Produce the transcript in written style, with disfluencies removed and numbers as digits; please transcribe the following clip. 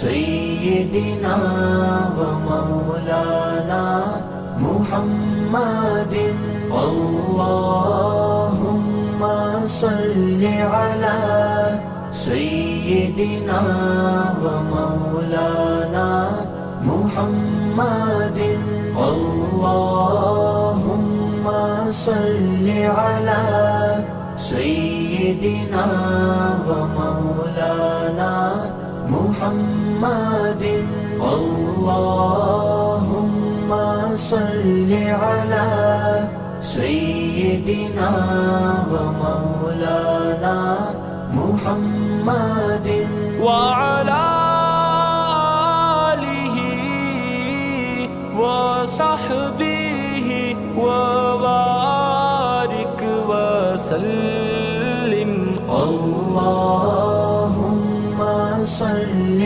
سيدنا ومولانا محمد اللهم صل على سيدنا ومولانا محمد اللهم صل على سيدنا ومولانا محمد اللهم صل على سيدنا ومولانا محمد وعلى آله وصحبه وبارك وسلم. الله